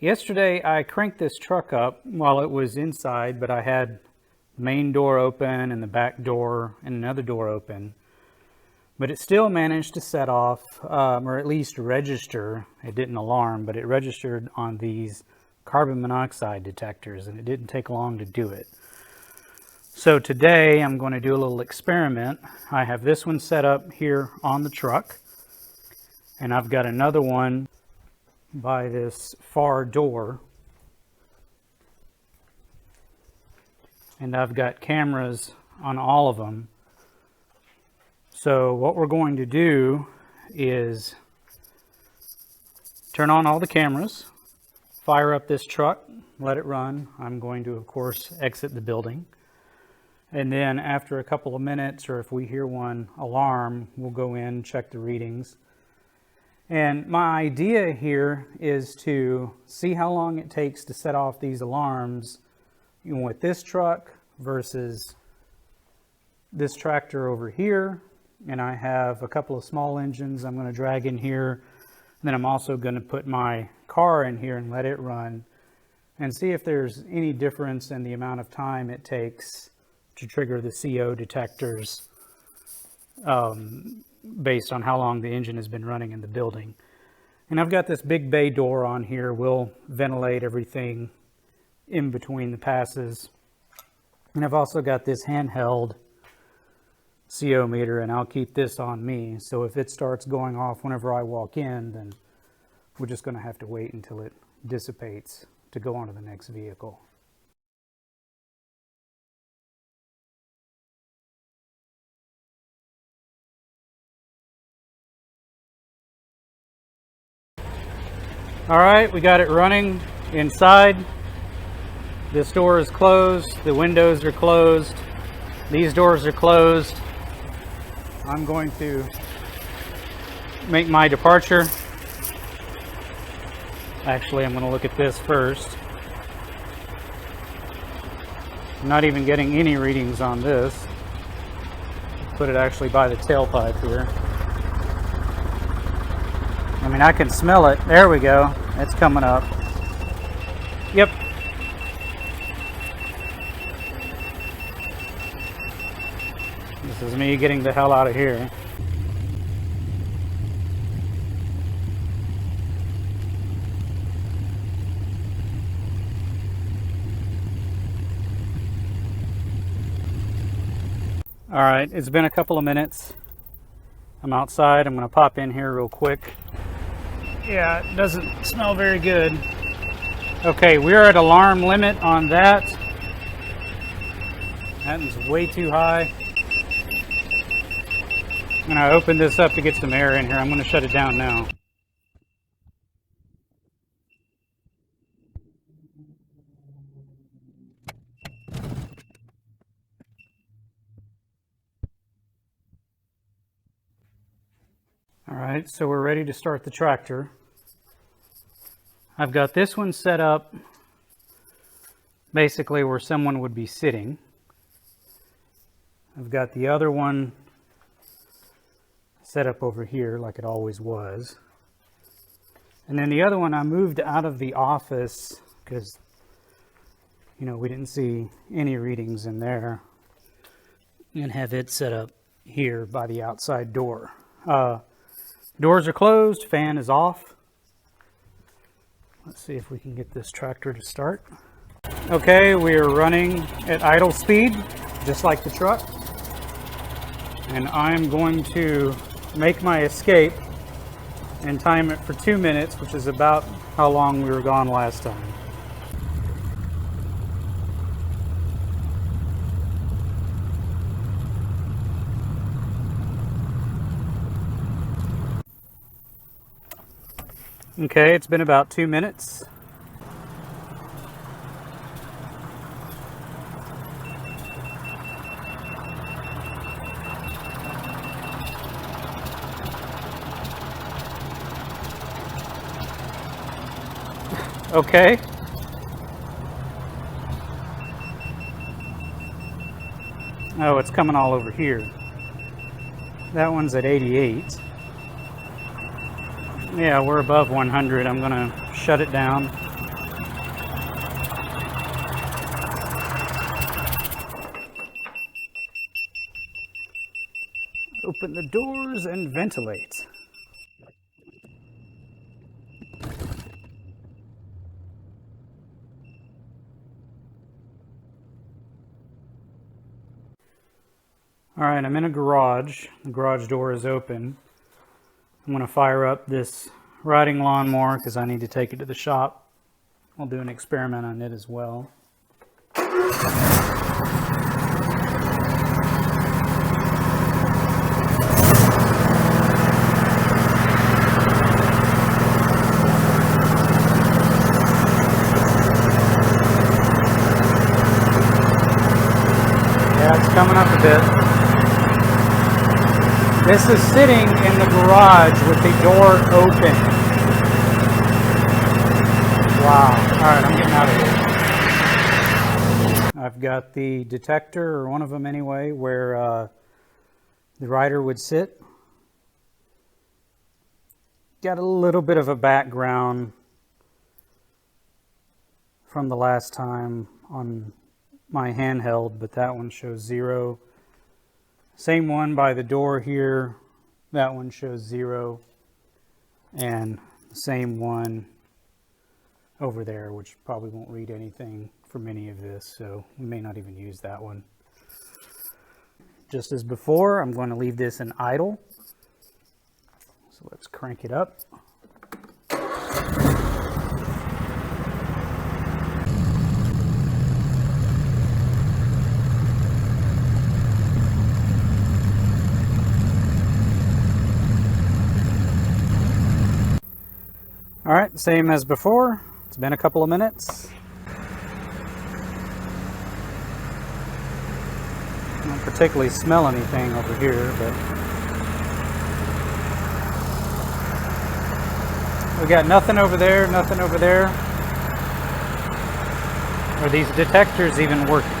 Yesterday I cranked this truck up while it was inside, but I had the main door open and the back door and another door open. But it still managed to set off, or at least register. It didn't alarm, but it registered on these carbon monoxide detectors, and it didn't take long to do it. So today I'm going to do a little experiment. I have this one set up here on the truck, and I've got another one by this far door, and I've got cameras on all of them. So what we're going to do is turn on all the cameras, fire up this truck, let it run. I'm going to, of course, exit the building. And then after a couple of minutes, or if we hear one alarm, we'll go in, check the readings. And my idea here is to see how long it takes to set off these alarms, you know, with this truck versus this tractor over here. And I have a couple of small engines I'm going to drag in here. And then I'm also going to put my car in here and let it run and see if there's any difference in the amount of time it takes to trigger the CO detectors based on how long the engine has been running in the building. And I've got this big bay door on here. We'll ventilate everything in between the passes. And I've also got this handheld CO meter, and I'll keep this on me. So if it starts going off whenever I walk in, then we're just going to have to wait until it dissipates to go on to the next vehicle. All right, we got it running inside. This door is closed. The windows are closed. These doors are closed. I'm going to make my departure. Actually, I'm going to look at this first. I'm not even getting any readings on this. Put it actually by the tailpipe here. I mean, I can smell it. There we go. It's coming up. Yep. This is me getting the hell out of here. All right, it's been a couple of minutes. I'm outside. I'm going to pop in here real quick. Yeah, it doesn't smell very good. Okay, we're at alarm limit on that. That is way too high. I'm going to open this up to get some air in here. I'm going to shut it down now. All right, so we're ready to start the tractor. I've got this one set up basically where someone would be sitting. I've got the other one set up over here like it always was. And then the other one I moved out of the office because, you know, we didn't see any readings in there, and have it set up here by the outside door. Doors are closed, fan is off. Let's see if we can get this tractor to start. Okay, we are running at idle speed, just like the truck. And I'm going to make my escape and time it for 2 minutes, which is about how long we were gone last time. Okay, it's been about 2 minutes. Okay. Oh, it's coming all over here. That one's at 88. Yeah, we're above 100. I'm going to shut it down. doors and ventilate. All right, I'm in a garage. The garage door is open. I'm going to fire up this riding lawnmower because I need to take it to the shop. I'll do an experiment on it as well. Yeah, it's coming up a bit. This is sitting in the garage with the door open. Wow. Alright, I'm getting out of here. I've got the detector, or one of them anyway, where the rider would sit. Got a little bit of a background from the last time on my handheld, but that one shows 0. Same one by the door here, that one shows 0, and the same one over there, which probably won't read anything from any of this, so we may not even use that one. Just as before, I'm going to leave this in idle, so let's crank it up. All right, same as before. It's been a couple of minutes. I don't particularly smell anything over here, but we got nothing over there, nothing over there. Are these detectors even working?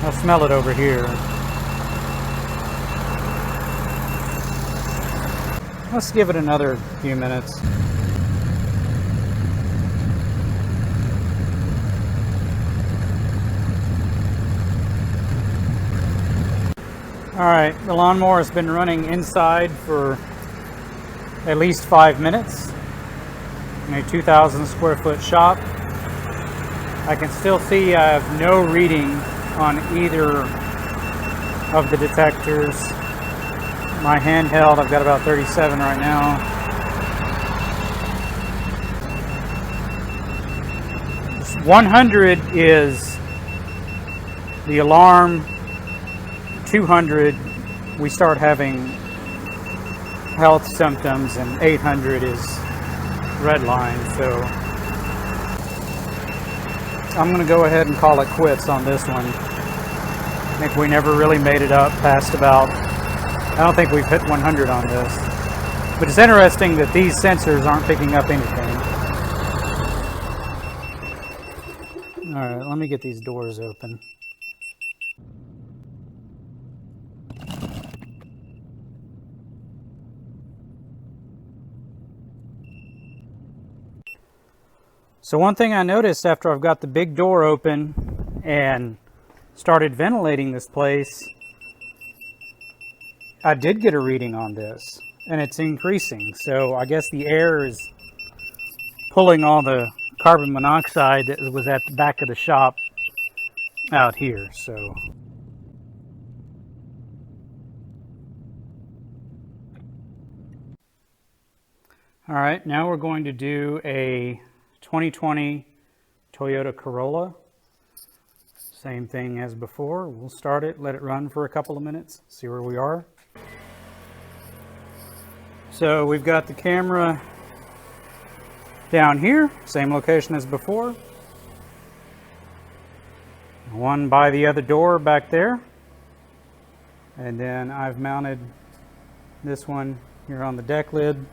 I'll smell it over here. Let's give it another few minutes. All right, the lawnmower has been running inside for at least 5 minutes in a 2,000 square foot shop. I can still see I have no reading on either of the detectors. My handheld, I've got about 37 right now. This 100 is the alarm. 200, we start having health symptoms, and 800 is red line. So I'm going to go ahead and call it quits on this one. I think we never really made it up past about, I don't think we've hit 100 on this. But it's interesting that these sensors aren't picking up anything. All right, let me get these doors open. So one thing I noticed after I've got the big door open and started ventilating this place, I did get a reading on this, and it's increasing. So I guess the air is pulling all the carbon monoxide that was at the back of the shop out here. So all right, now we're going to do a 2020 Toyota Corolla. Same thing as before. We'll start it, let it run for a couple of minutes, see where we are. So we've got the camera down here, same location as before. One by the other door back there. And then I've mounted this one here on the deck lid.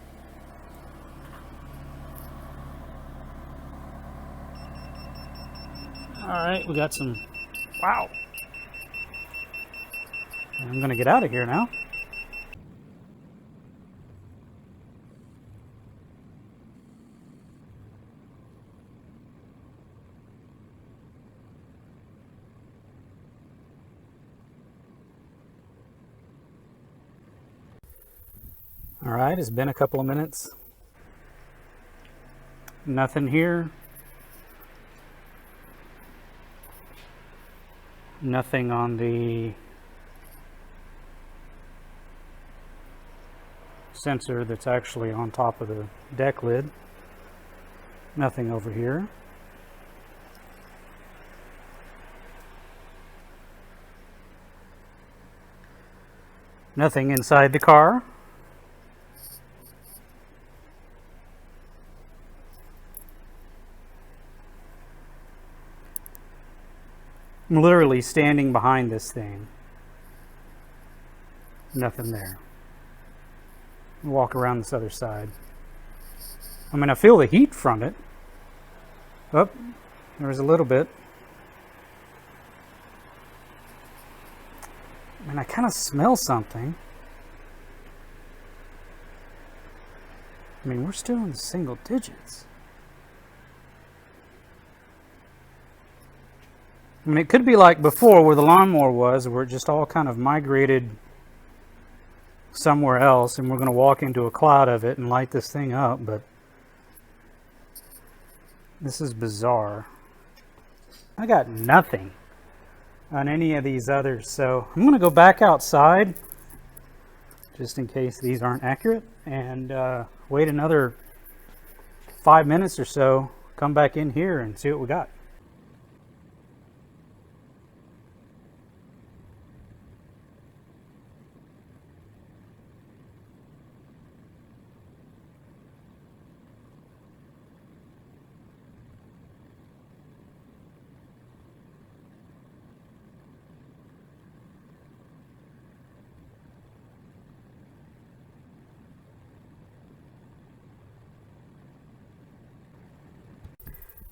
All right, we got some, wow. I'm going to get out of here now. All right, it's been a couple of minutes. Nothing here. Nothing on the sensor that's actually on top of the deck lid. Nothing over here. Nothing inside the car. I'm literally standing behind this thing. Nothing there. Walk around this other side. I mean, I feel the heat from it. Oh, there's a little bit. And I kind of smell something. I mean, we're still in the single digits. I mean, it could be like before where the lawnmower was, where it just all kind of migrated somewhere else, and we're going to walk into a cloud of it and light this thing up, but this is bizarre. I got nothing on any of these others, so I'm going to go back outside just in case these aren't accurate, and wait another 5 minutes or so, come back in here and see what we got.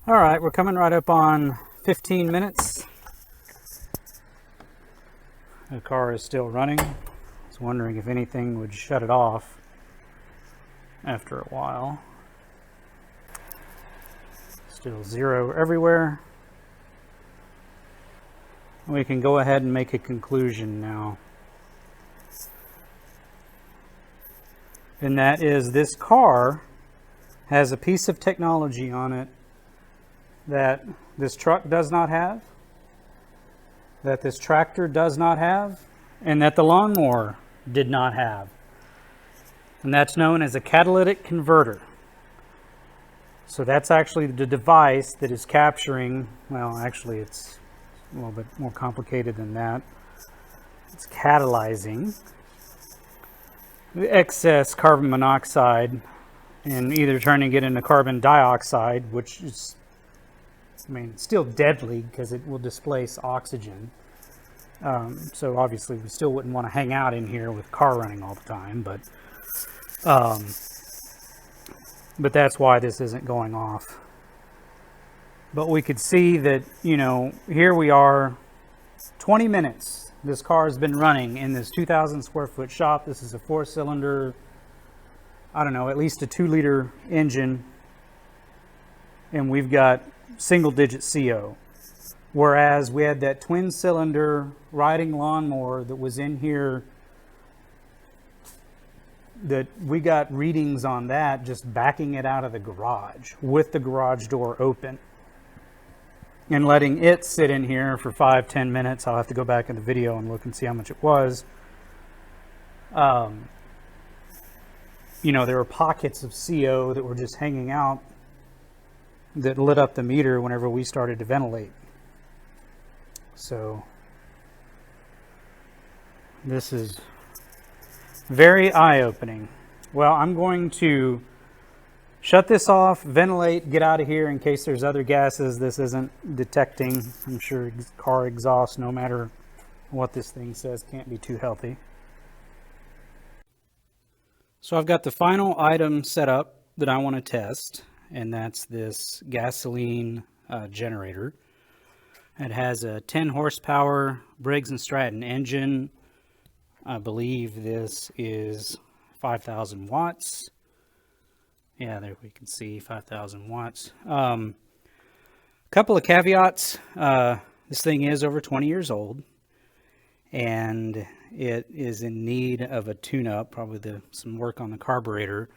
All right, we're coming right up on 15 minutes. The car is still running. I was wondering if anything would shut it off after a while. Still zero everywhere. We can go ahead and make a conclusion now. And that is, this car has a piece of technology on it that this truck does not have, that this tractor does not have, and that the lawnmower did not have. And that's known as a catalytic converter. So that's actually the device that is capturing, well, actually it's a little bit more complicated than that. It's catalyzing the excess carbon monoxide and either turning it into carbon dioxide, which is, I mean, still deadly because it will displace oxygen. So obviously we still wouldn't want to hang out in here with car running all the time, but that's why this isn't going off. But we could see that, you know, here we are, 20 minutes. This car has been running in this 2,000 square foot shop. This is a 4-cylinder, I don't know, at least a 2-liter engine. And we've got single digit CO. Whereas we had that twin cylinder riding lawnmower that was in here, that we got readings on that just backing it out of the garage with the garage door open and letting it sit in here for 5-10 minutes. I'll have to go back in the video and look and see how much it was. You know, there were pockets of CO that were just hanging out that lit up the meter whenever we started to ventilate. So this is very eye-opening. Well, I'm going to shut this off, ventilate, get out of here in case there's other gases this isn't detecting. I'm sure car exhaust, no matter what this thing says, can't be too healthy. So I've got the final item set up that I want to test, and that's this gasoline generator. It has a 10 horsepower Briggs & Stratton engine. I believe this is 5,000 watts. Yeah, there we can see 5,000 watts. Couple of caveats. This thing is over 20 years old, and it is in need of a tune-up, probably some work on the carburetor.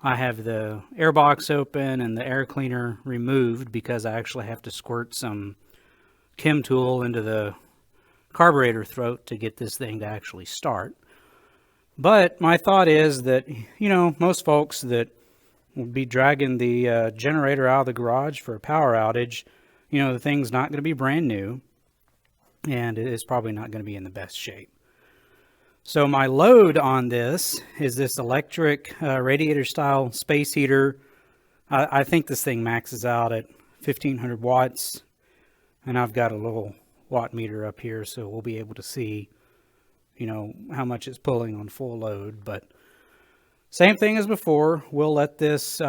I have the air box open and the air cleaner removed because I actually have to squirt some chem tool into the carburetor throat to get this thing to actually start. But my thought is that, you know, most folks that will be dragging the generator out of the garage for a power outage, you know, the thing's not going to be brand new, and it is probably not going to be in the best shape. So my load on this is this electric radiator style space heater. I think this thing maxes out at 1500 watts, and I've got a little watt meter up here, so we'll be able to see, you know, how much it's pulling on full load. But same thing as before, we'll let this,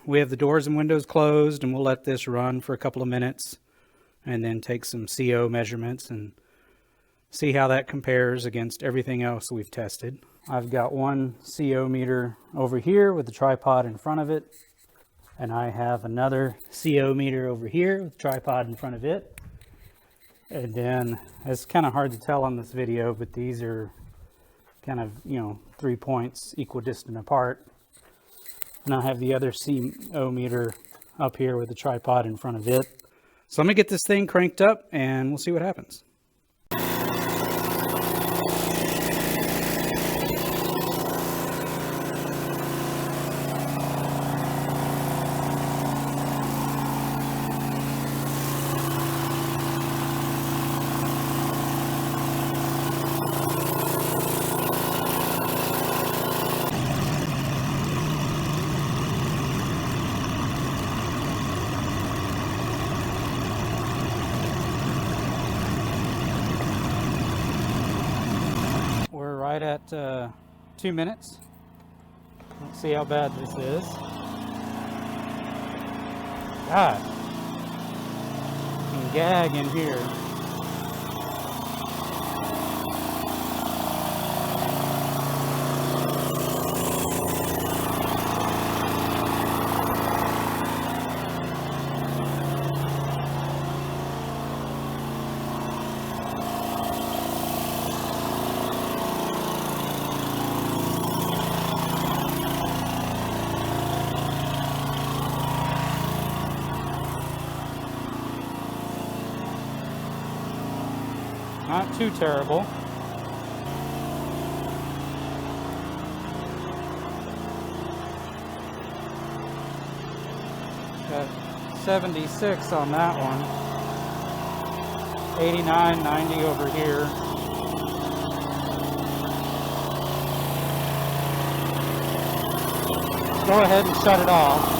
we have the doors and windows closed, and we'll let this run for a couple of minutes and then take some CO measurements and see how that compares against everything else we've tested. I've got one CO meter over here with the tripod in front of it, and I have another CO meter over here with the tripod in front of it. And then it's kind of hard to tell on this video, but these are kind of, you know, 3 points equidistant apart. And I have the other CO meter up here with the tripod in front of it. So let me get this thing cranked up and we'll see what happens. Right at 2 minutes. Let's see how bad this is. God, I can gag in here. Not too terrible. Got 76 on that one. 89, 90 over here. Go ahead and shut it off.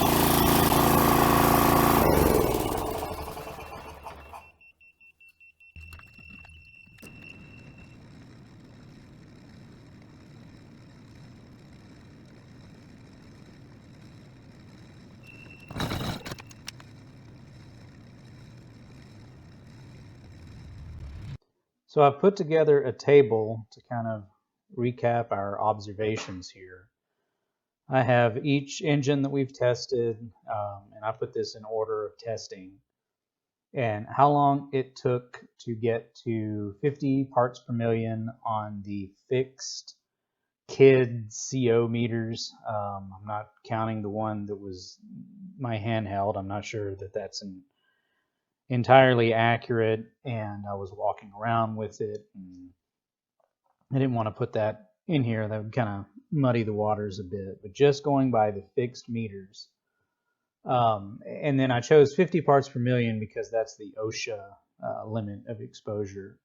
So I've put together a table to kind of recap our observations here. I have each engine that we've tested, and I put this in order of testing, and how long it took to get to 50 parts per million on the fixed Kidde CO meters. I'm not counting the one that was my handheld. I'm not sure that that's entirely accurate, and I was walking around with it, and I didn't want to put that in here. That would kind of muddy the waters a bit, but just going by the fixed meters. And then I chose 50 parts per million because that's the OSHA limit of exposure.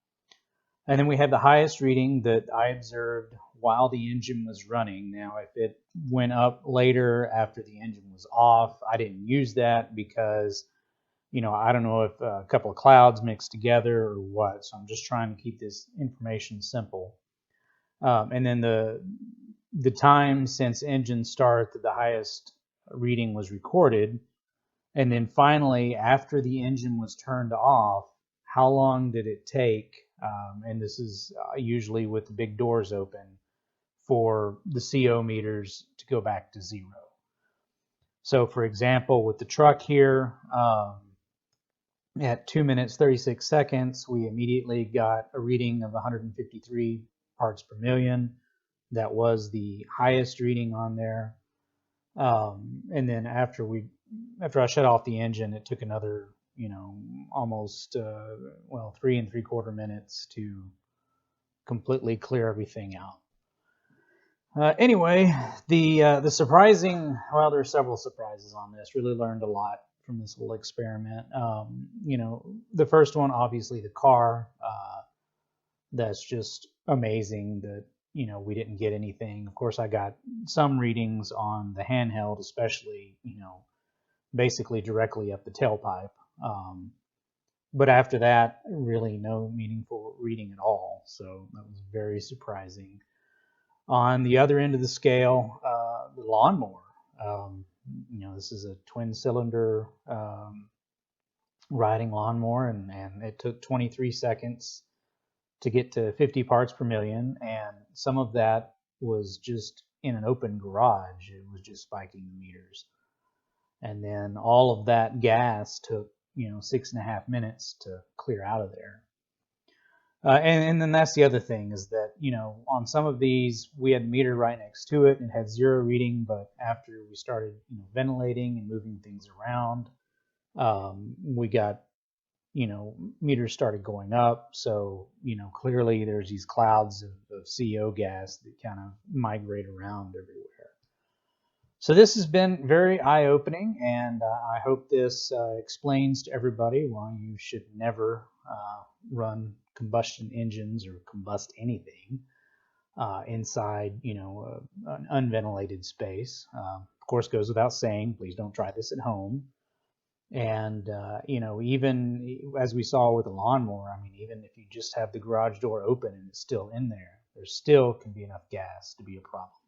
And then we have the highest reading that I observed while the engine was running. Now, if it went up later after the engine was off, I didn't use that because, you know, I don't know if a couple of clouds mixed together or what. So I'm just trying to keep this information simple. And then the time since engine start that the highest reading was recorded. And then finally, after the engine was turned off, how long did it take? And this is usually with the big doors open for the CO meters to go back to zero. So for example, with the truck here, At 2 minutes 36 seconds, we immediately got a reading of 153 parts per million. That was the highest reading on there. And then after I shut off the engine, it took another, almost 3 3/4 minutes to completely clear everything out. Anyway, the surprising, well, there are several surprises on this. Really learned a lot from this whole experiment. The first one, obviously, the car. That's just amazing that we didn't get anything. Of course, I got some readings on the handheld, especially basically directly up the tailpipe. But after that, really no meaningful reading at all. So that was very surprising. On the other end of the scale, the lawnmower. This is a twin-cylinder riding lawnmower, and it took 23 seconds to get to 50 parts per million, and some of that was just in an open garage. It was just spiking the meters. And then all of that gas took 6.5 minutes to clear out of there. And then that's the other thing, is that on some of these we had a meter right next to it and it had 0 reading, but after we started ventilating and moving things around, we got meters started going up. So clearly there's these clouds of CO gas that kind of migrate around everywhere. So this has been very eye-opening, and I hope this explains to everybody why you should never run combustion engines or combust anything inside an unventilated space. Of course, goes without saying, please don't try this at home. And even as we saw with the lawnmower, I mean, even if you just have the garage door open and it's still in there, there still can be enough gas to be a problem.